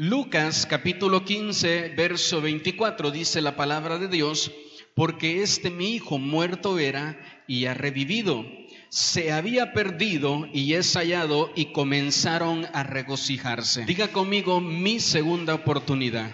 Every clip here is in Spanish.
Lucas capítulo 15, verso 24, dice la palabra de Dios: porque mi hijo muerto era y ha revivido, se había perdido y es hallado, y comenzaron a regocijarse. Diga conmigo: mi segunda oportunidad.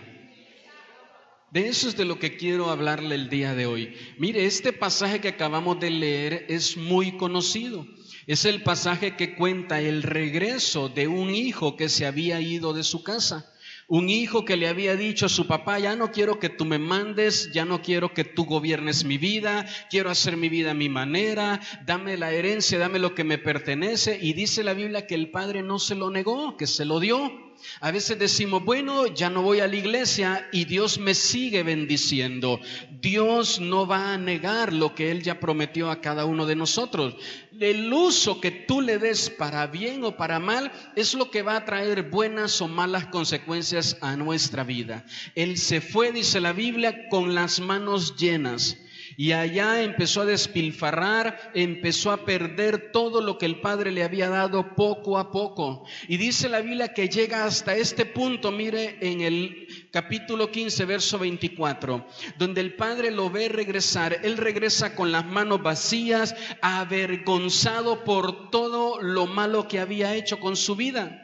De eso es de lo que quiero hablarle el día de hoy. Mire, este pasaje que acabamos de leer es muy conocido. Es el pasaje que cuenta el regreso de un hijo que se había ido de su casa. Un hijo que le había dicho a su papá: ya no quiero que tú me mandes, ya no quiero que tú gobiernes mi vida, quiero hacer mi vida a mi manera, dame la herencia, dame lo que me pertenece. Y dice la Biblia que el padre no se lo negó, que se lo dio. A veces decimos: bueno, ya no voy a la iglesia y Dios me sigue bendiciendo. Dios no va a negar lo que Él ya prometió a cada uno de nosotros. El uso que tú le des para bien o para mal es lo que va a traer buenas o malas consecuencias a nuestra vida. Él se fue, dice la Biblia, con las manos llenas. Y allá empezó a despilfarrar, empezó a perder todo lo que el Padre le había dado poco a poco. Y dice la Biblia que llega hasta este punto, mire, en el capítulo 15, verso 24, donde el Padre lo ve regresar. Él regresa con las manos vacías, avergonzado por todo lo malo que había hecho con su vida,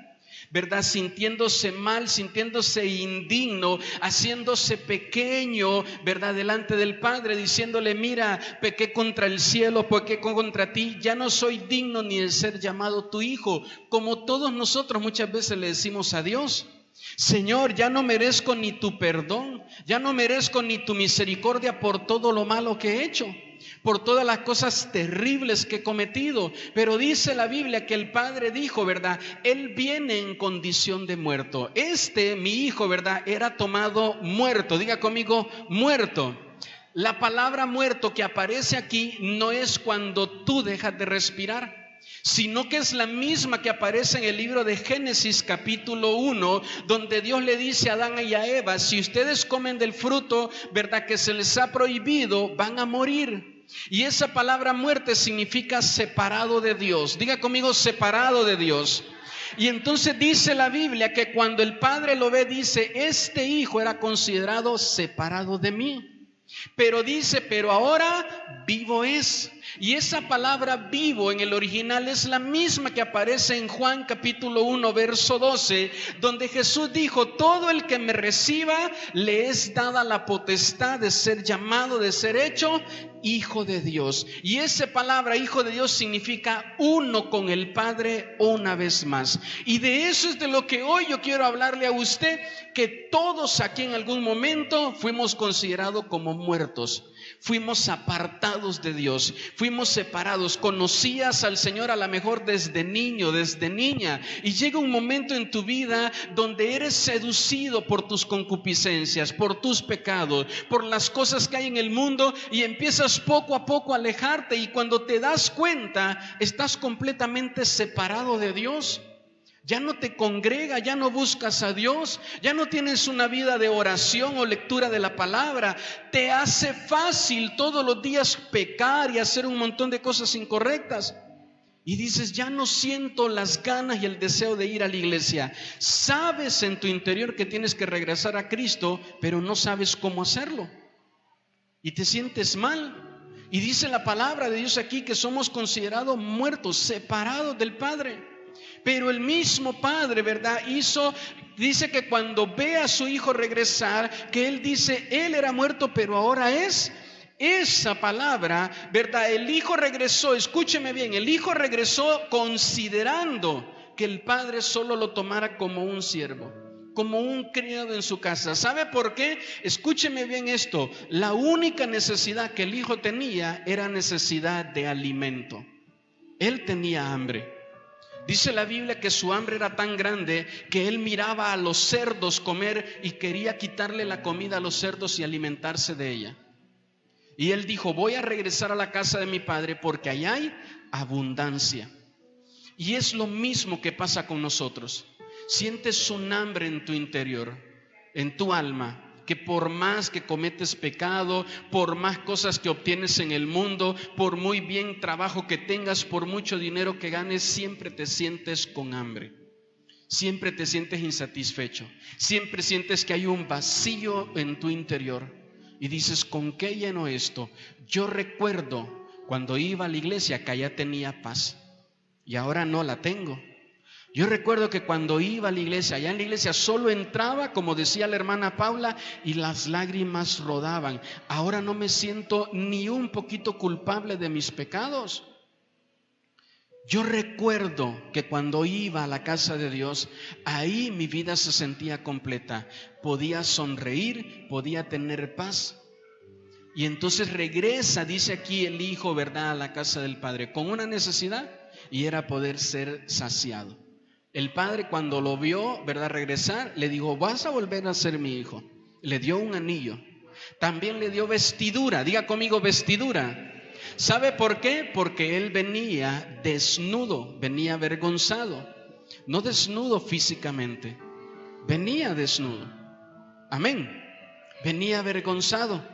¿verdad? Sintiéndose mal, sintiéndose indigno, haciéndose pequeño, ¿verdad? Delante del Padre, diciéndole: mira, pequé contra el cielo, pequé contra ti, ya no soy digno ni de ser llamado tu hijo. Como todos nosotros muchas veces le decimos a Dios: Señor, ya no merezco ni tu perdón, ya no merezco ni tu misericordia por todo lo malo que he hecho, por todas las cosas terribles que he cometido. Pero dice la Biblia que el Padre dijo, ¿verdad? Él viene en condición de muerto. Mi hijo, ¿verdad?, era tomado muerto. Diga conmigo: muerto. La palabra muerto que aparece aquí no es cuando tú dejas de respirar, sino que es la misma que aparece en el libro de Génesis capítulo 1, donde Dios le dice a Adán y a Eva: si ustedes comen del fruto, ¿verdad?, que se les ha prohibido, van a morir. Y esa palabra muerte significa separado de Dios. Diga conmigo: separado de Dios. Y entonces dice la Biblia que cuando el Padre lo ve, dice: este hijo era considerado separado de mí. Pero dice: pero ahora vivo es. Y esa palabra vivo en el original es la misma que aparece en Juan capítulo 1, verso 12, donde Jesús dijo: todo el que me reciba, le es dada la potestad de ser llamado, de ser hecho hijo de Dios. Y esa palabra hijo de Dios significa uno con el Padre una vez más. Y de eso es de lo que hoy yo quiero hablarle a usted, que todos aquí en algún momento fuimos considerados como muertos. Fuimos apartados de Dios, fuimos separados. Conocías al Señor a lo mejor desde niño, desde niña, y llega un momento en tu vida donde eres seducido por tus concupiscencias, por tus pecados, por las cosas que hay en el mundo, y empiezas poco a poco a alejarte, y cuando te das cuenta estás completamente separado de Dios. Ya no te congrega, ya no buscas a Dios, ya no tienes una vida de oración o lectura de la palabra. Te hace fácil todos los días pecar y hacer un montón de cosas incorrectas. Y dices: ya no siento las ganas y el deseo de ir a la iglesia. Sabes en tu interior que tienes que regresar a Cristo, pero no sabes cómo hacerlo. Y te sientes mal. Y dice la palabra de Dios aquí que somos considerados muertos, separados del Padre. Pero el mismo Padre, ¿verdad?, dice que cuando ve a su hijo regresar, que él dice: él era muerto, pero ahora es. Esa palabra, ¿verdad?, el hijo regresó, escúcheme bien, el hijo regresó considerando que el Padre solo lo tomara como un siervo, como un criado en su casa. ¿Sabe por qué? Escúcheme bien esto: la única necesidad que el hijo tenía era necesidad de alimento. Él tenía hambre. Dice la Biblia que su hambre era tan grande que él miraba a los cerdos comer y quería quitarle la comida a los cerdos y alimentarse de ella. Y él dijo: voy a regresar a la casa de mi padre porque allá hay abundancia. Y es lo mismo que pasa con nosotros. Sientes un hambre en tu interior, en tu alma, que por más que cometes pecado, por más cosas que obtienes en el mundo, por muy bien trabajo que tengas, por mucho dinero que ganes, siempre te sientes con hambre. siempre te sientes insatisfecho, siempre sientes que hay un vacío en tu interior y dices, ¿con qué lleno esto? Yo recuerdo cuando iba a la iglesia que allá tenía paz y ahora no la tengo. Yo recuerdo que cuando iba a la iglesia, allá en la iglesia solo entraba, como decía la hermana Paula, y las lágrimas rodaban. Ahora no me siento ni un poquito culpable de mis pecados. Yo recuerdo que cuando iba a la casa de Dios, ahí mi vida se sentía completa. Podía sonreír, podía tener paz. Y entonces regresa, dice aquí el hijo, ¿verdad?, a la casa del padre, con una necesidad, y era poder ser saciado. El padre, cuando lo vio, ¿verdad?, regresar, le dijo, vas a volver a ser mi hijo. Le dio un anillo. También le dio vestidura. Diga conmigo, vestidura. ¿Sabe por qué? Porque él venía desnudo, venía avergonzado. No desnudo físicamente, venía desnudo. Amén. Venía avergonzado.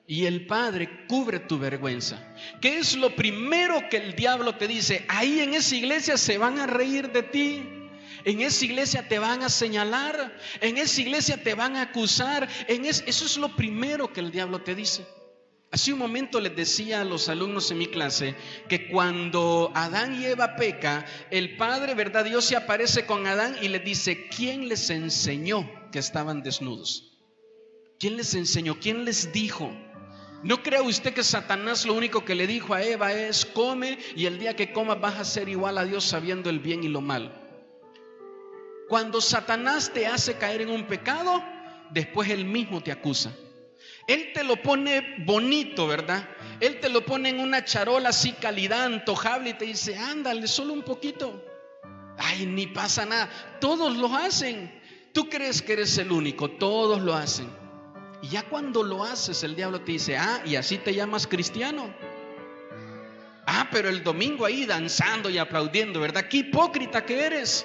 Y el Padre cubre tu vergüenza. ¿Qué es lo primero que el diablo te dice? Ahí en esa iglesia se van a reír de ti. En esa iglesia te van a señalar. En esa iglesia te van a acusar. Eso es lo primero que el diablo te dice. Hace un momento les decía a los alumnos en mi clase que cuando Adán y Eva peca, el Padre, ¿verdad?, Dios se aparece con Adán y le dice, ¿quién les enseñó que estaban desnudos? ¿Quién les enseñó? ¿Quién les dijo? No crea usted que Satanás lo único que le dijo a Eva es, come y el día que comas vas a ser igual a Dios sabiendo el bien y lo mal. Cuando Satanás te hace caer en un pecado, después él mismo te acusa. Él te lo pone bonito, ¿verdad? Él te lo pone en una charola así calidad, antojable y te dice, ándale, solo un poquito. Ay, ni pasa nada. Todos lo hacen. Tú crees que eres el único, todos lo hacen. Y ya cuando lo haces, el diablo te dice, y así te llamas cristiano. Pero el domingo ahí danzando y aplaudiendo, ¿verdad? Qué hipócrita que eres.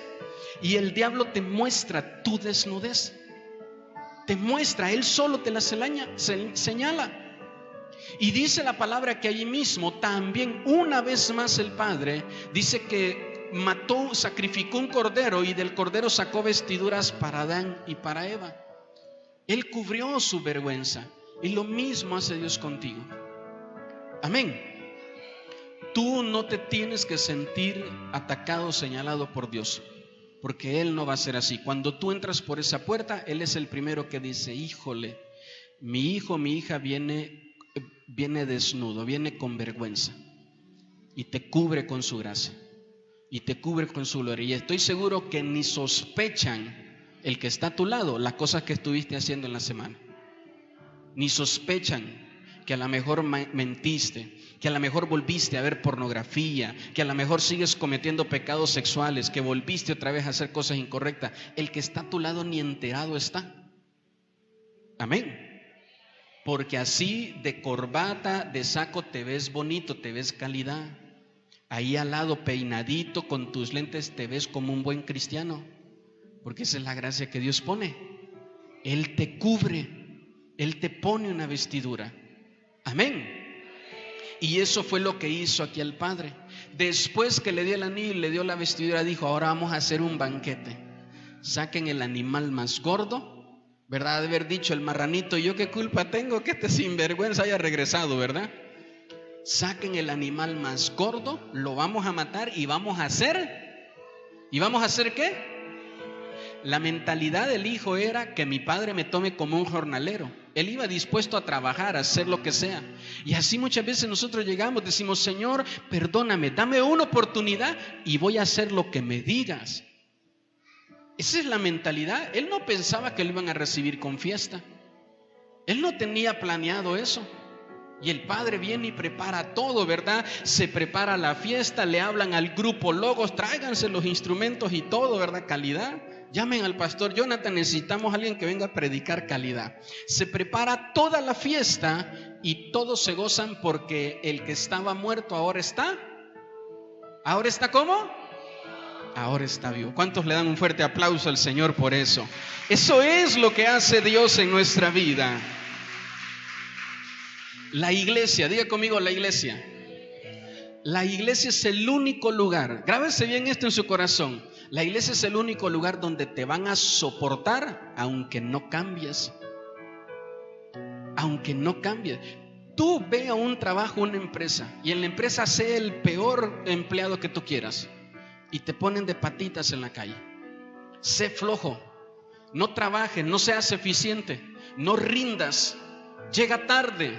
Y el diablo te muestra tu desnudez. Te muestra, él solo te la señala. Y dice la palabra que allí mismo también una vez más el Padre dice que sacrificó un cordero y del cordero sacó vestiduras para Adán y para Eva. Él cubrió su vergüenza y lo mismo hace Dios contigo. Amén. Tú no te tienes que sentir atacado o señalado por Dios, porque Él no va a ser así. Cuando tú entras por esa puerta, Él es el primero que dice, híjole, mi hijo, mi hija viene desnudo, viene con vergüenza, y te cubre con su gracia, y te cubre con su gloria. Y estoy seguro que ni sospechan el que está a tu lado las cosas que estuviste haciendo en la semana. Ni sospechan que a lo mejor mentiste, que a lo mejor volviste a ver pornografía, que a lo mejor sigues cometiendo pecados sexuales, que volviste otra vez a hacer cosas incorrectas. El que está a tu lado ni enterado está. Amén. Porque así de corbata, de saco te ves bonito, te ves calidad. Ahí al lado peinadito con tus lentes te ves como un buen cristiano. Porque esa es la gracia que Dios pone. Él te cubre, Él te pone una vestidura. Amén. Y eso fue lo que hizo aquí el Padre. Después que le dio el anillo y le dio la vestidura, dijo, ahora vamos a hacer un banquete. Saquen el animal más gordo, ¿verdad? De haber dicho el marranito, ¿yo qué culpa tengo que este sinvergüenza haya regresado, verdad? Saquen el animal más gordo, lo vamos a matar y vamos a hacer. ¿Y vamos a hacer qué? La mentalidad del hijo era que mi padre me tome como un jornalero. Él iba dispuesto a trabajar, a hacer lo que sea. Y así muchas veces nosotros llegamos, decimos, Señor, perdóname, dame una oportunidad y voy a hacer lo que me digas. Esa es la mentalidad. Él no pensaba que lo iban a recibir con fiesta. Él no tenía planeado eso. Y el padre viene y prepara todo, ¿verdad? Se prepara la fiesta, le hablan al grupo Logos, tráiganse los instrumentos y todo, ¿verdad? Calidad. Llamen al pastor Jonathan, necesitamos a alguien que venga a predicar calidad. Se prepara toda la fiesta y todos se gozan porque el que estaba muerto ahora está. ¿Ahora está cómo? Ahora está vivo. ¿Cuántos le dan un fuerte aplauso al Señor por eso? Eso es lo que hace Dios en nuestra vida. La iglesia, diga conmigo la iglesia. La iglesia es el único lugar, grábese bien esto en su corazón. La iglesia es el único lugar donde te van a soportar aunque no cambies. Aunque no cambies. Tú ve a un trabajo, una empresa, y en la empresa sé el peor empleado que tú quieras, y te ponen de patitas en la calle. Sé flojo, no trabajes, no seas eficiente, no rindas, llega tarde.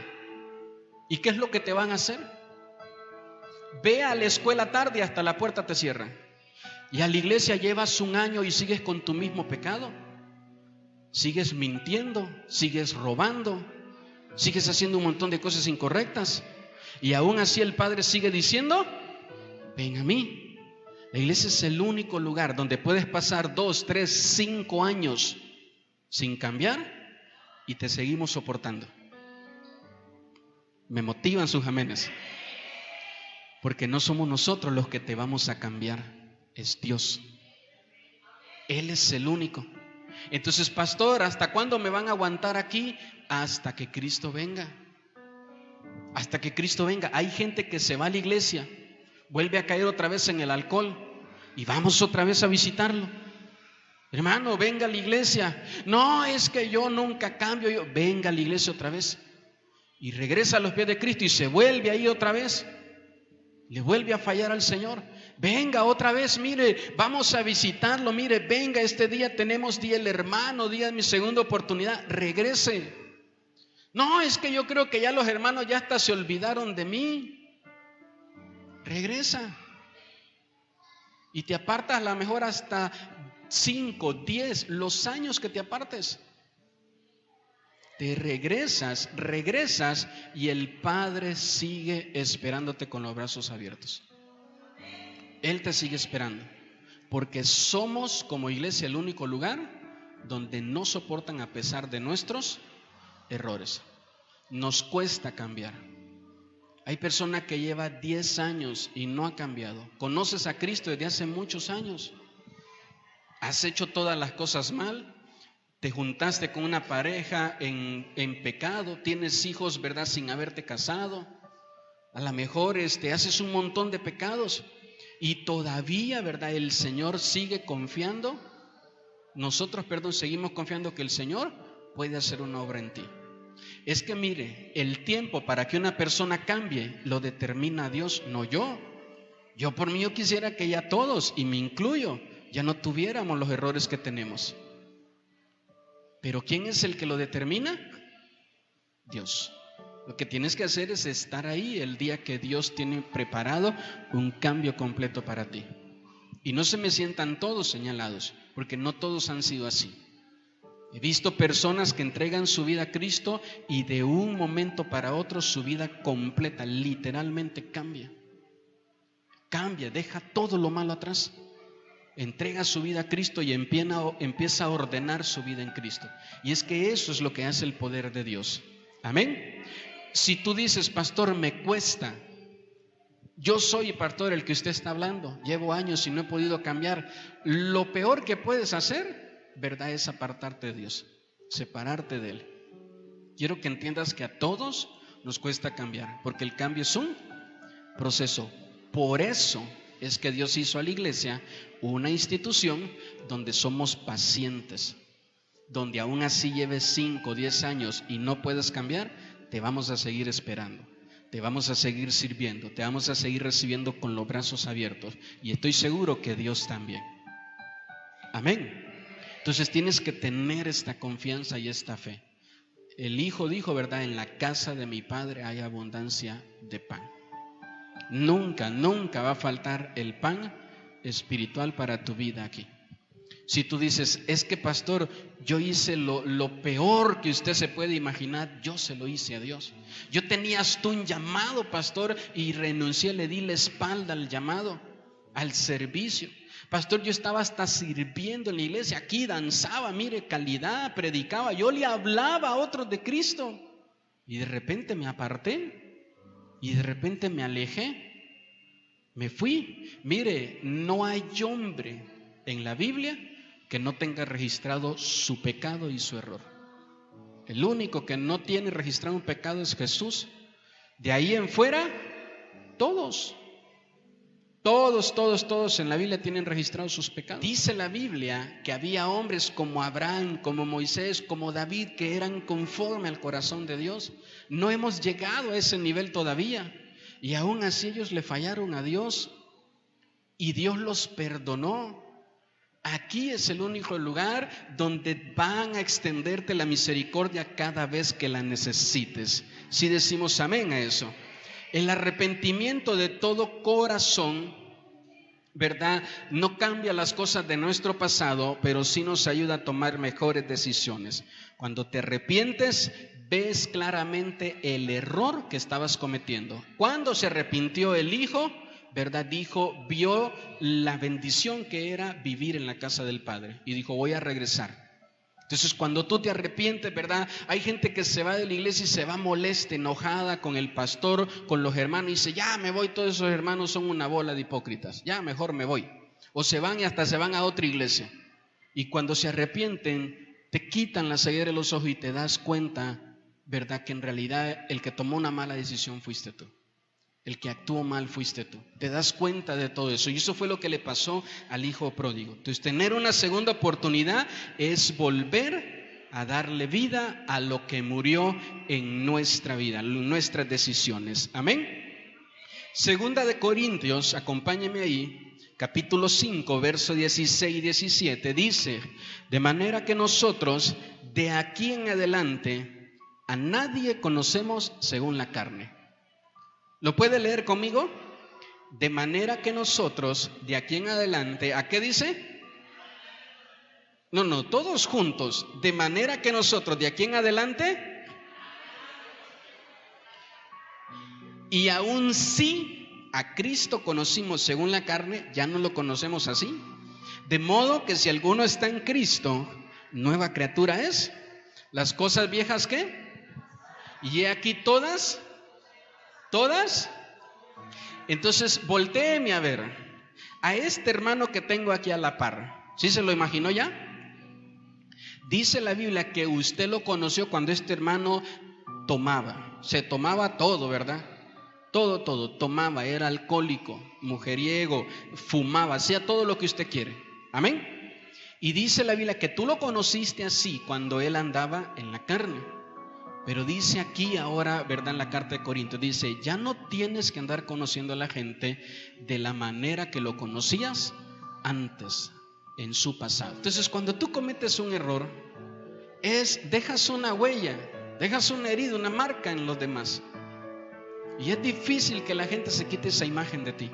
¿Y qué es lo que te van a hacer? Ve a la escuela tarde y hasta la puerta te cierran. Y a la iglesia llevas un año y sigues con tu mismo pecado. Sigues mintiendo, sigues robando, sigues haciendo un montón de cosas incorrectas. Y aún así el Padre sigue diciendo: ven a mí. La iglesia es el único lugar donde puedes pasar 2, 3, 5 años sin cambiar y te seguimos soportando. Me motivan sus amenes. Porque no somos nosotros los que te vamos a cambiar, es Dios. Él es el único. Entonces, pastor, ¿hasta cuándo me van a aguantar aquí? Hasta que Cristo venga. Hasta que Cristo venga. Hay gente que se va a la iglesia, vuelve a caer otra vez en el alcohol y vamos otra vez a visitarlo. Hermano, venga a la iglesia. No, es que yo nunca cambio. Venga a la iglesia otra vez. Y regresa a los pies de Cristo y se vuelve ahí otra vez. Le vuelve a fallar al Señor. Venga otra vez, mire, vamos a visitarlo, mire, venga, este día tenemos día del hermano, día de mi segunda oportunidad, regrese. No, es que yo creo que ya los hermanos ya hasta se olvidaron de mí. Regresa. Y te apartas a lo mejor hasta 5, 10, los años que te apartes. Te regresas y el Padre sigue esperándote con los brazos abiertos. Él te sigue esperando, porque somos como iglesia el único lugar donde no soportan a pesar de nuestros errores. Nos cuesta cambiar. Hay personas que lleva 10 años y no ha cambiado. Conoces a Cristo desde hace muchos años. Has hecho todas las cosas mal. Te juntaste con una pareja en pecado, tienes hijos, ¿verdad?, sin haberte casado. A lo mejor haces un montón de pecados y todavía, ¿verdad?, el Señor sigue confiando. Nosotros, seguimos confiando que el Señor puede hacer una obra en ti. Es que mire, el tiempo para que una persona cambie lo determina Dios, no yo. Yo por mí yo quisiera que ya todos, y me incluyo, ya no tuviéramos los errores que tenemos. Pero ¿quién es el que lo determina? Dios. Lo que tienes que hacer es estar ahí el día que Dios tiene preparado un cambio completo para ti. Y no se me sientan todos señalados, porque no todos han sido así. He visto personas que entregan su vida a Cristo y de un momento para otro su vida completa, literalmente cambia. Cambia, deja todo lo malo atrás. Entrega su vida a Cristo y empieza a ordenar su vida en Cristo. Y es que eso es lo que hace el poder de Dios. Amén. Si tú dices, pastor, me cuesta. Yo soy, pastor, el que usted está hablando. Llevo años y no he podido cambiar. Lo peor que puedes hacer, ¿verdad?, es apartarte de Dios, separarte de Él. Quiero que entiendas que a todos nos cuesta cambiar, porque el cambio es un proceso. Por eso es que Dios hizo a la iglesia una institución donde somos pacientes, donde aún así lleves 5 o 10 años y no puedes cambiar, te vamos a seguir esperando, te vamos a seguir sirviendo, te vamos a seguir recibiendo con los brazos abiertos, y estoy seguro que Dios también. Amén. Entonces tienes que tener esta confianza y esta fe. El Hijo dijo, ¿verdad?, en la casa de mi Padre hay abundancia de pan. Nunca va a faltar el pan espiritual para tu vida aquí. Si tú dices, es que pastor, yo hice lo peor que usted se puede imaginar, yo se lo hice a Dios. Yo tenía hasta un llamado, pastor, y renuncié, le di la espalda al llamado, al servicio. Pastor, yo estaba hasta sirviendo en la iglesia, aquí danzaba, mire, calidad, predicaba, yo le hablaba a otros de Cristo, y de repente me aparté. Y de repente me alejé, me fui. Mire, no hay hombre en la Biblia que no tenga registrado su pecado y su error. El único que no tiene registrado un pecado es Jesús. De ahí en fuera, todos Todos en la Biblia tienen registrados sus pecados. Dice la Biblia que había hombres como Abraham, como Moisés, como David, que eran conforme al corazón de Dios. No hemos llegado a ese nivel todavía. Y aún así ellos le fallaron a Dios y Dios los perdonó. Aquí es el único lugar donde van a extenderte la misericordia cada vez que la necesites. Si decimos amén a eso. El arrepentimiento de todo corazón, ¿verdad? No cambia las cosas de nuestro pasado, pero sí nos ayuda a tomar mejores decisiones. Cuando te arrepientes, ves claramente el error que estabas cometiendo. Cuando se arrepintió el hijo, ¿verdad? Vio la bendición que era vivir en la casa del Padre y dijo, voy a regresar. Entonces cuando tú te arrepientes, ¿verdad? Hay gente que se va de la iglesia y se va molesta, enojada con el pastor, con los hermanos y dice, ya me voy, todos esos hermanos son una bola de hipócritas, ya mejor me voy. O se van y hasta se van a otra iglesia. Y cuando se arrepienten, te quitan la ceguera de los ojos y te das cuenta, ¿verdad? Que en realidad el que tomó una mala decisión fuiste tú. El que actuó mal fuiste tú. Te das cuenta de todo eso. Y eso fue lo que le pasó al hijo pródigo. Entonces, tener una segunda oportunidad es volver a darle vida a lo que murió en nuestra vida, en nuestras decisiones. Amén. Segunda de Corintios, acompáñeme ahí, capítulo 5, verso 16 y 17, dice, de manera que nosotros de aquí en adelante a nadie conocemos según la carne. ¿Lo puede leer conmigo? De manera que nosotros, de aquí en adelante, ¿a qué dice? No, todos juntos. De manera que nosotros, de aquí en adelante, y aún si a Cristo conocimos según la carne, ya no lo conocemos así. De modo que si alguno está en Cristo, nueva criatura es. Las cosas viejas, ¿qué? Y he aquí todas. Entonces voltéeme a ver a este hermano que tengo aquí a la par. ¿Sí se lo imaginó ya? Dice la Biblia que usted lo conoció cuando este hermano tomaba. Se tomaba todo, ¿verdad? Todo tomaba, era alcohólico, mujeriego, fumaba, hacía todo lo que usted quiere. Amén. Y dice la Biblia que tú lo conociste así cuando él andaba en la carne. Pero dice aquí ahora, ¿verdad? En la carta de Corintios, dice, ya no tienes que andar conociendo a la gente de la manera que lo conocías antes, en su pasado. Entonces, cuando tú cometes un error, dejas una huella, dejas una herida, una marca en los demás. Y es difícil que la gente se quite esa imagen de ti.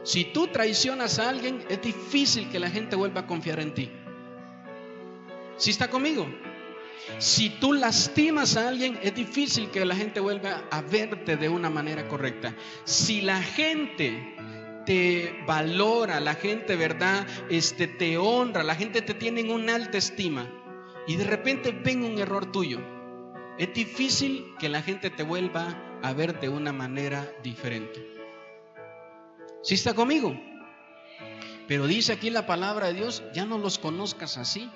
Si tú traicionas a alguien, es difícil que la gente vuelva a confiar en ti. ¿Sí está conmigo? Si tú lastimas a alguien, es difícil que la gente vuelva a verte de una manera correcta. Si la gente te valora, la gente, ¿verdad? Te honra, la gente te tiene en una alta estima y de repente ven un error tuyo, es difícil que la gente te vuelva a ver de una manera diferente. ¿Sí está conmigo? Pero dice aquí la palabra de Dios, ya no los conozcas así.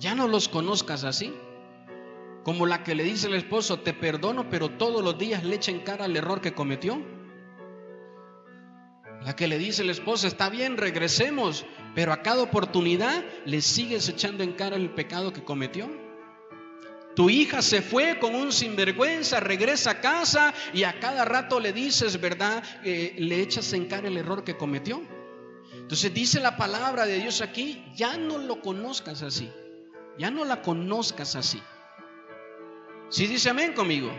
Ya no los conozcas así. Como la que le dice el esposo, te perdono, pero todos los días le echa en cara el error que cometió. La que le dice el esposo, está bien, regresemos, pero a cada oportunidad le sigues echando en cara el pecado que cometió. Tu hija se fue con un sinvergüenza, regresa a casa y a cada rato le dices, ¿verdad? Le echas en cara el error que cometió. Entonces dice la palabra de Dios aquí, ya no lo conozcas así. Ya no la conozcas así. ¿Sí dice amén conmigo?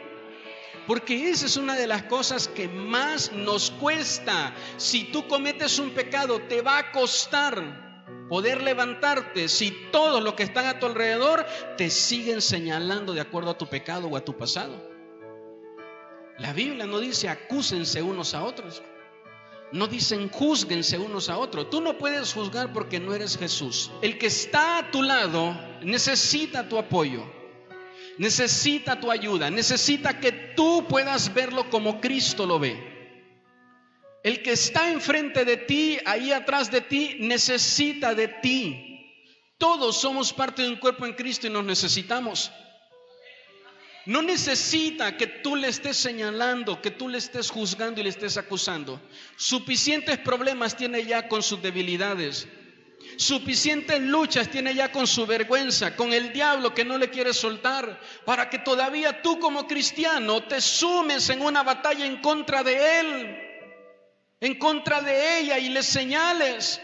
Porque esa es una de las cosas que más nos cuesta. Si tú cometes un pecado, te va a costar poder levantarte si todos los que están a tu alrededor te siguen señalando de acuerdo a tu pecado o a tu pasado. La Biblia no dice acúsense unos a otros. No dicen júzguense unos a otros. Tú no puedes juzgar porque no eres Jesús. El que está a tu lado necesita tu apoyo, necesita tu ayuda, necesita que tú puedas verlo como Cristo lo ve. El que está enfrente de ti, ahí atrás de ti, necesita de ti. Todos somos parte de un cuerpo en Cristo y nos necesitamos. No necesita que tú le estés señalando, que tú le estés juzgando y le estés acusando. Suficientes problemas tiene ya con sus debilidades. Suficientes luchas tiene ya con su vergüenza, con el diablo que no le quiere soltar, para que todavía tú como cristiano te sumes en una batalla en contra de él, en contra de ella, y le señales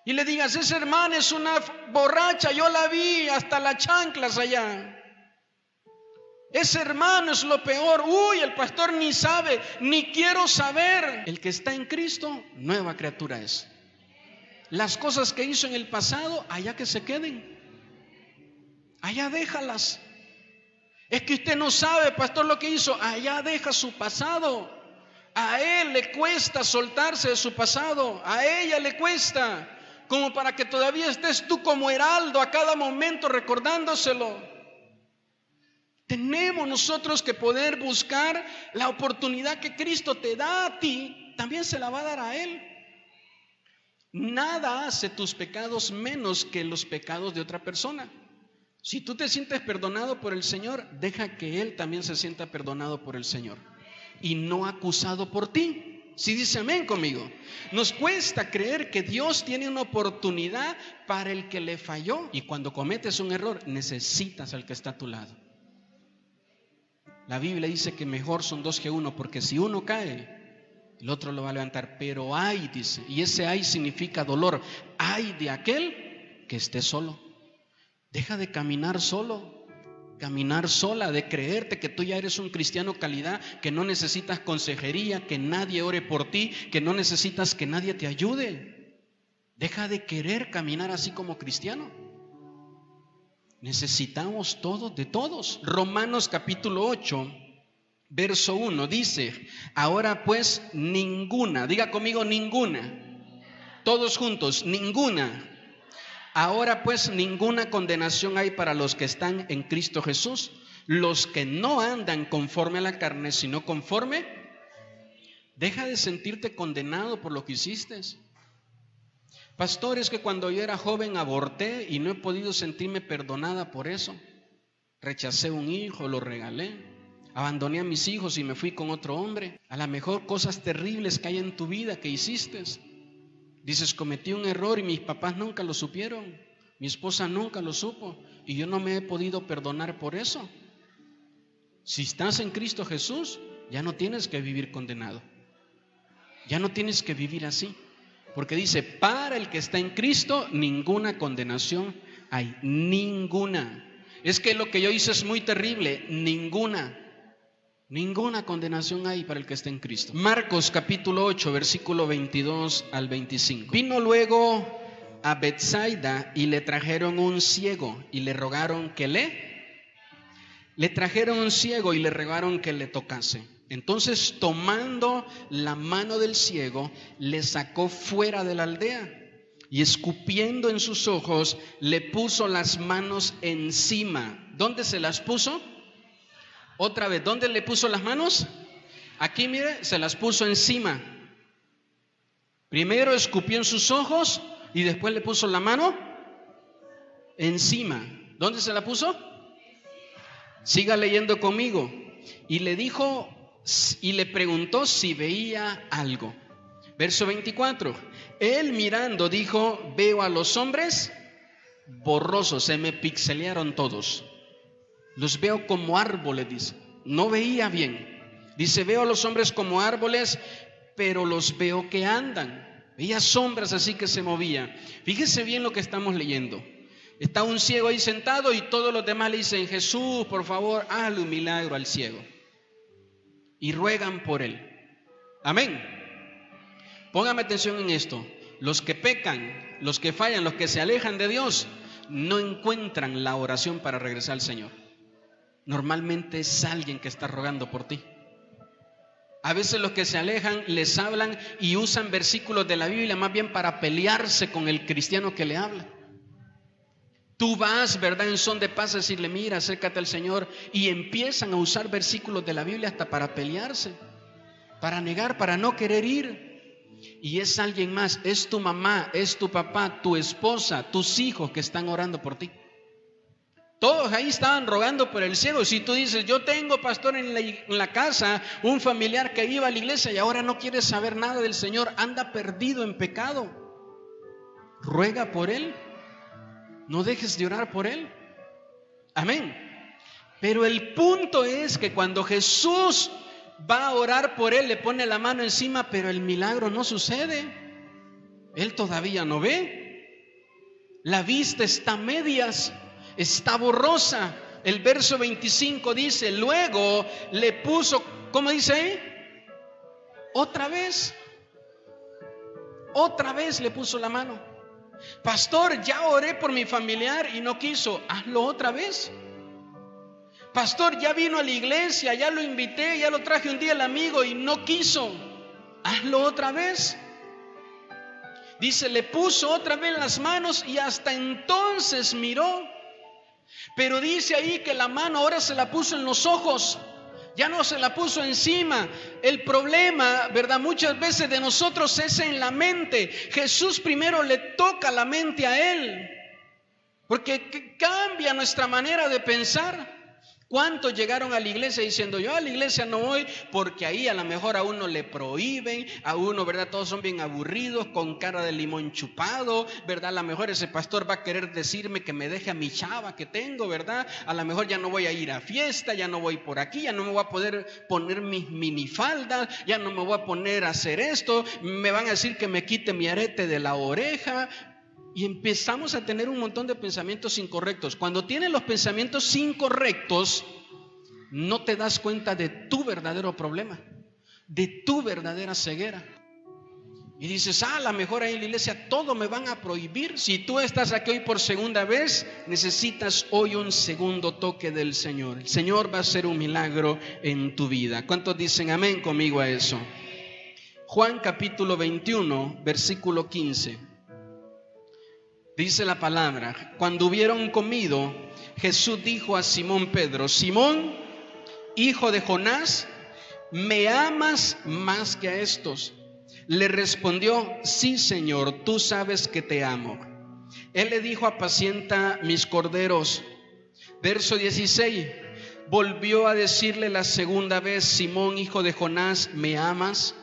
y le digas: esa hermana es una borracha, yo la vi hasta las chanclas allá. Ese hermano es lo peor. Uy, el pastor ni sabe, ni quiero saber. El que está en Cristo, nueva criatura es. Las cosas que hizo en el pasado, allá que se queden. Allá déjalas. Es que usted no sabe, pastor, lo que hizo. Allá deja su pasado. A él le cuesta soltarse de su pasado. A ella le cuesta. Como para que todavía estés tú como heraldo a cada momento recordándoselo. Tenemos nosotros que poder buscar la oportunidad que Cristo te da a ti, también se la va a dar a Él. Nada hace tus pecados menos que los pecados de otra persona. Si tú te sientes perdonado por el Señor, deja que Él también se sienta perdonado por el Señor y no acusado por ti. Si dice amén conmigo. Nos cuesta creer que Dios tiene una oportunidad para el que le falló, y cuando cometes un error necesitas al que está a tu lado. La Biblia dice que mejor son dos que uno, porque si uno cae, el otro lo va a levantar. Pero ay, dice, y ese ay significa dolor. Ay de aquel que esté solo. Deja de caminar solo, caminar sola, de creerte que tú ya eres un cristiano calidad, que no necesitas consejería, que nadie ore por ti, que no necesitas que nadie te ayude. Deja de querer caminar así como cristiano. Necesitamos todos de todos. Romanos capítulo 8, verso 1 dice: ahora pues ninguna, diga conmigo ninguna, todos juntos, ninguna. Ahora pues ninguna condenación hay para los que están en Cristo Jesús, los que no andan conforme a la carne, sino conforme. Deja de sentirte condenado por lo que hiciste. Pastor, es que cuando yo era joven aborté y no he podido sentirme perdonada por eso. Rechacé un hijo, lo regalé, abandoné a mis hijos y me fui con otro hombre. A lo mejor cosas terribles que hay en tu vida que hiciste. Dices: cometí un error y mis papás nunca lo supieron, mi esposa nunca lo supo y yo no me he podido perdonar por eso. Si estás en Cristo Jesús, ya no tienes que vivir condenado. Ya no tienes que vivir así. Porque dice: para el que está en Cristo, ninguna condenación hay. Ninguna. Es que lo que yo hice es muy terrible. Ninguna condenación hay para el que está en Cristo. Marcos capítulo 8, versículo 22 al 25. Vino luego a Betsaida y le trajeron un ciego y le rogaron que le trajeron un ciego y le rogaron que le tocase. Entonces, tomando la mano del ciego, le sacó fuera de la aldea y escupiendo en sus ojos, le puso las manos encima. ¿Dónde se las puso? Otra vez, ¿dónde le puso las manos? Aquí, mire, se las puso encima. Primero escupió en sus ojos y después le puso la mano encima. ¿Dónde se la puso? Siga leyendo conmigo. Y le dijo, y le preguntó si veía algo. Verso 24. Él mirando dijo: veo a los hombres borrosos, se me pixelearon todos. Los veo como árboles, dice. No veía bien. Dice: veo a los hombres como árboles, pero los veo que andan. Veía sombras así que se movían. Fíjese bien lo que estamos leyendo. Está un ciego ahí sentado y todos los demás le dicen: Jesús, por favor, hazle un milagro al ciego. Y ruegan por él. Amén. Póngame atención en esto. Los que pecan, los que fallan, los que se alejan de Dios, no encuentran la oración para regresar al Señor. Normalmente es alguien que está rogando por ti. A veces los que se alejan les hablan y usan versículos de la Biblia más bien para pelearse con el cristiano que le habla. Tú vas, ¿verdad?, en son de paz a decirle: mira, acércate al Señor, y empiezan a usar versículos de la Biblia hasta para pelearse, para negar, para no querer ir. Y es alguien más, es tu mamá, es tu papá, tu esposa, tus hijos que están orando por ti. Todos ahí estaban rogando por el ciego. Si tú dices, yo tengo, pastor, en la casa un familiar que iba a la iglesia y ahora no quiere saber nada del Señor, anda perdido en pecado, ruega por él, no dejes de orar por él. Amén. Pero el punto es que cuando Jesús va a orar por él, le pone la mano encima, pero el milagro no sucede. Él todavía no ve. La vista está a medias, está borrosa. El verso 25 dice, luego le puso, ¿cómo dice ahí? Otra vez le puso la mano. Pastor, ya oré por mi familiar y no quiso. Hazlo otra vez. Pastor, ya vino a la iglesia, ya lo invité, ya lo traje un día al amigo y no quiso. Hazlo otra vez. Dice, le puso otra vez las manos y hasta entonces miró. Pero dice ahí que la mano ahora se la puso en los ojos, ya no se la puso encima. El problema, ¿verdad?, muchas veces de nosotros es en la mente. Jesús primero le toca la mente a él, porque cambia nuestra manera de pensar. ¿Cuántos llegaron a la iglesia diciendo, yo a la iglesia no voy porque ahí a lo mejor a uno le prohíben, a uno, ¿verdad?, todos son bien aburridos, con cara de limón chupado, ¿verdad? A lo mejor ese pastor va a querer decirme que me deje a mi chava que tengo, ¿verdad? A lo mejor ya no voy a ir a fiesta, ya no voy por aquí, ya no me voy a poder poner mis minifaldas, ya no me voy a poner a hacer esto, me van a decir que me quite mi arete de la oreja. Y empezamos a tener un montón de pensamientos incorrectos. Cuando tienes los pensamientos incorrectos, no te das cuenta de tu verdadero problema, de tu verdadera ceguera. Y dices, a lo mejor ahí en la iglesia todo me van a prohibir. Si tú estás aquí hoy por segunda vez, necesitas hoy un segundo toque del Señor. El Señor va a hacer un milagro en tu vida. ¿Cuántos dicen amén conmigo a eso? Juan capítulo 21, versículo 15. Dice la palabra, cuando hubieron comido, Jesús dijo a Simón Pedro, Simón, hijo de Jonás, ¿me amas más que a estos? Le respondió, sí, Señor, tú sabes que te amo. Él le dijo, apacienta mis corderos. Verso 16, volvió a decirle la segunda vez, Simón, hijo de Jonás, ¿me amas?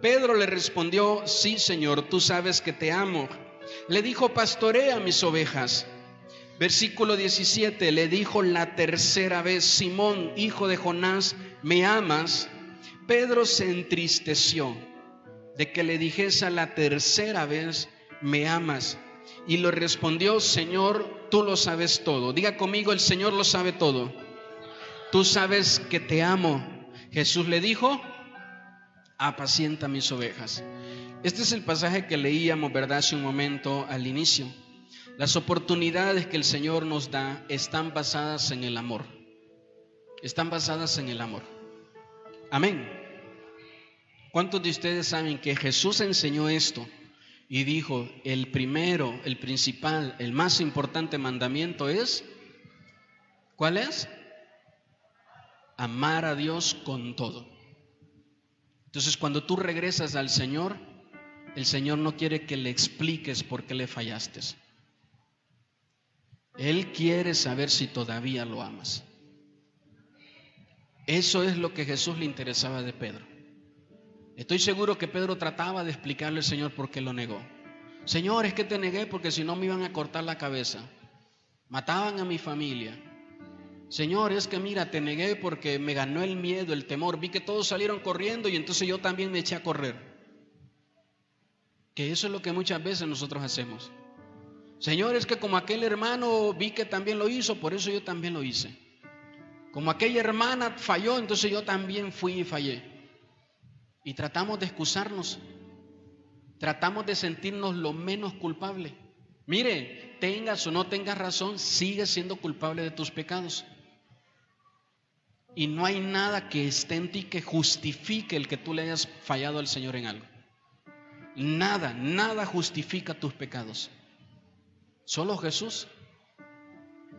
Pedro le respondió, sí, Señor, tú sabes que te amo. Le dijo, pastorea mis ovejas. Versículo 17, le dijo la tercera vez, Simón, hijo de Jonás, ¿me amas? Pedro se entristeció de que le dijese la tercera vez, ¿me amas? Y le respondió, Señor, tú lo sabes todo. Diga conmigo, el Señor lo sabe todo. Tú sabes que te amo. Jesús le dijo, apacienta mis ovejas. Este es el pasaje que leíamos, ¿verdad?, hace un momento al inicio. Las oportunidades que el Señor nos da están basadas en el amor. Están basadas en el amor. Amén. ¿Cuántos de ustedes saben que Jesús enseñó esto y dijo, el primero, el principal, el más importante mandamiento es, ¿cuál es? Amar a Dios con todo. Entonces, cuando tú regresas al Señor, el Señor no quiere que le expliques por qué le fallaste. Él quiere saber si todavía lo amas. Eso es lo que Jesús le interesaba de Pedro. Estoy seguro que Pedro trataba de explicarle al Señor por qué lo negó. Señor, es que te negué porque si no me iban a cortar la cabeza. Mataban a mi familia. Señor, es que mira, te negué porque me ganó el miedo, el temor. Vi que todos salieron corriendo y entonces yo también me eché a correr. Que eso es lo que muchas veces nosotros hacemos. Señor, es que como aquel hermano vi que también lo hizo, por eso yo también lo hice. Como aquella hermana falló, entonces yo también fui y fallé. Y tratamos de excusarnos. Tratamos de sentirnos lo menos culpable. Mire, tengas o no tengas razón, sigues siendo culpable de tus pecados. Y no hay nada que esté en ti que justifique el que tú le hayas fallado al Señor en algo. Nada, nada justifica tus pecados. Solo Jesús.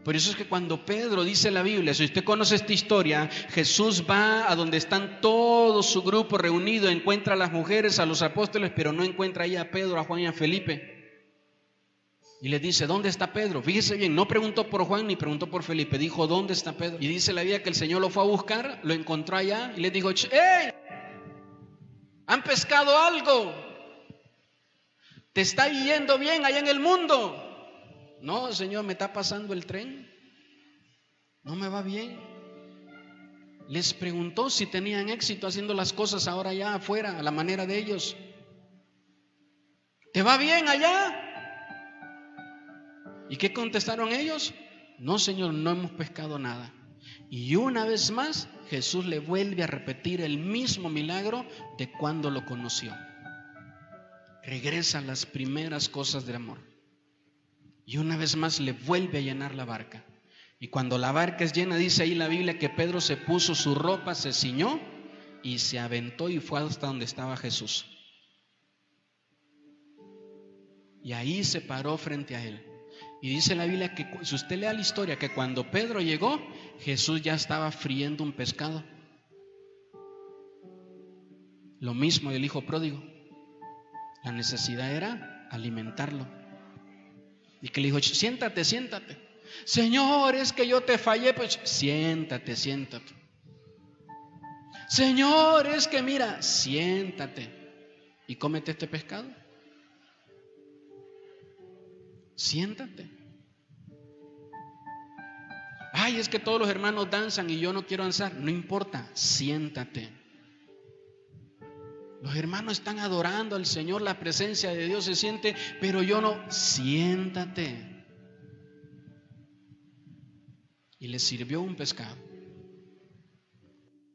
Por eso es que cuando Pedro dice la Biblia, si usted conoce esta historia, Jesús va a donde están todo su grupo reunido, encuentra a las mujeres, a los apóstoles, pero no encuentra ahí a Pedro, a Juan y a Felipe. Y le dice, ¿dónde está Pedro? Fíjese bien, no preguntó por Juan ni preguntó por Felipe, dijo, ¿dónde está Pedro? Y dice la Biblia que el Señor lo fue a buscar, lo encontró allá y le dijo, ¡hey! ¿Han pescado algo? ¿Te está yendo bien allá en el mundo? No, Señor, me está pasando el tren. No me va bien. Les preguntó si tenían éxito haciendo las cosas ahora allá afuera, a la manera de ellos. ¿Te va bien allá? ¿Y qué contestaron ellos? No, Señor, no hemos pescado nada. Y una vez más, Jesús le vuelve a repetir el mismo milagro de cuando lo conoció. Regresa a las primeras cosas del amor. Y una vez más le vuelve a llenar la barca. Y cuando la barca es llena, dice ahí la Biblia que Pedro se puso su ropa, se ciñó y se aventó y fue hasta donde estaba Jesús. Y ahí se paró frente a él. Y dice la Biblia que, si usted lea la historia, que cuando Pedro llegó, Jesús ya estaba friendo un pescado. Lo mismo del hijo pródigo. La necesidad era alimentarlo. Y que le dijo, siéntate, siéntate. Señor, es que yo te fallé, pues siéntate, siéntate. Señor, es que mira, siéntate y cómete este pescado. Siéntate. Ay, es que todos los hermanos danzan y yo no quiero danzar. No importa, siéntate. Los hermanos están adorando al Señor, la presencia de Dios se siente, pero yo no. Siéntate. Y le sirvió un pescado.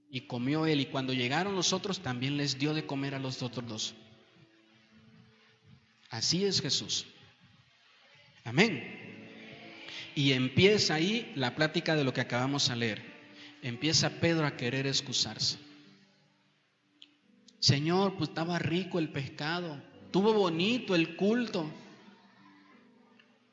Y comió él, y cuando llegaron los otros también les dio de comer a los otros dos. Así es Jesús. Amén. Y empieza ahí la plática de lo que acabamos de leer. Empieza Pedro a querer excusarse. Señor, pues estaba rico el pescado, estuvo bonito el culto,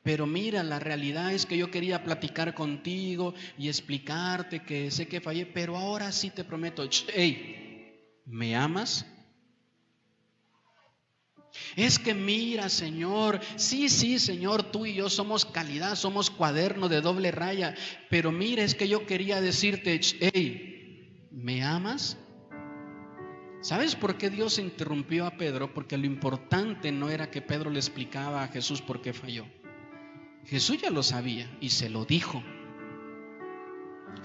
pero mira, la realidad es que yo quería platicar contigo y explicarte que sé que fallé, pero ahora sí te prometo, hey, ¿me amas? Es que mira, Señor, sí, Señor, tú y yo somos calidad, somos cuaderno de doble raya, pero mira, es que yo quería decirte, hey, ¿me amas? ¿Sabes por qué Dios interrumpió a Pedro? Porque lo importante no era que Pedro le explicaba a Jesús por qué falló. Jesús ya lo sabía y se lo dijo.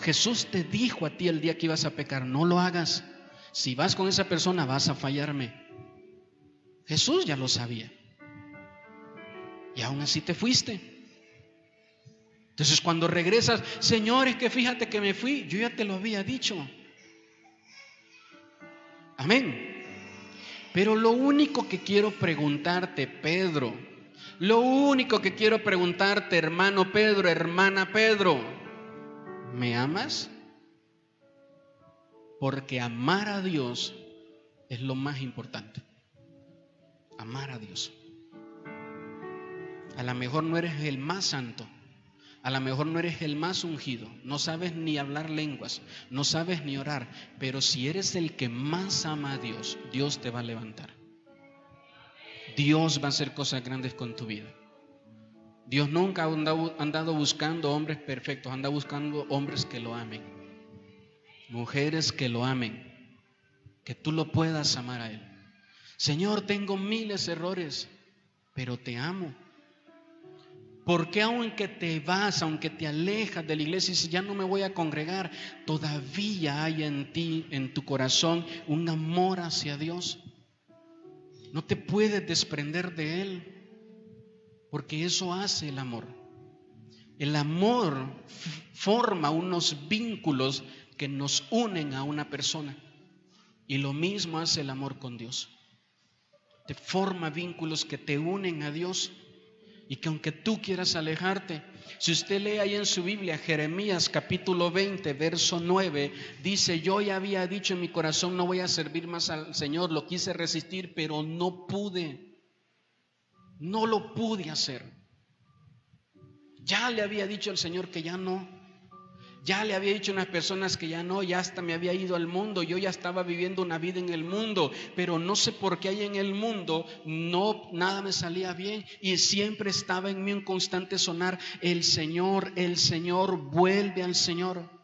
Jesús te dijo a ti el día que ibas a pecar, no lo hagas. Si vas con esa persona vas a fallarme. Jesús ya lo sabía. Y aún así te fuiste. Entonces cuando regresas, Señor, es que fíjate que me fui, yo ya te lo había dicho. Amén. Pero lo único que quiero preguntarte, Pedro, lo único que quiero preguntarte, hermano Pedro, hermana Pedro, ¿me amas? Porque amar a Dios es lo más importante. Amar a Dios. A lo mejor no eres el más santo, a lo mejor no eres el más ungido, no sabes ni hablar lenguas, no sabes ni orar, pero si eres el que más ama a Dios, Dios te va a levantar. Dios va a hacer cosas grandes con tu vida. Dios nunca ha andado buscando hombres perfectos, anda buscando hombres que lo amen, mujeres que lo amen, que tú lo puedas amar a Él. Señor, tengo miles de errores, pero te amo. Porque aunque te vas, aunque te alejas de la iglesia y dices, ya no me voy a congregar, todavía hay en ti, en tu corazón, un amor hacia Dios. No te puedes desprender de Él, porque eso hace el amor. El amor forma unos vínculos que nos unen a una persona. Y lo mismo hace el amor con Dios. Te forma vínculos que te unen a Dios. Y que aunque tú quieras alejarte, si usted lee ahí en su Biblia, Jeremías capítulo 20, verso 9, dice, yo ya había dicho en mi corazón, no voy a servir más al Señor, lo quise resistir, pero no pude, no lo pude hacer. Ya le había dicho al Señor que ya no. Ya le había dicho a unas personas que ya no, ya hasta me había ido al mundo, yo ya estaba viviendo una vida en el mundo, pero no sé por qué ahí en el mundo nada me salía bien y siempre estaba en mí un constante sonar: el Señor, vuelve al Señor.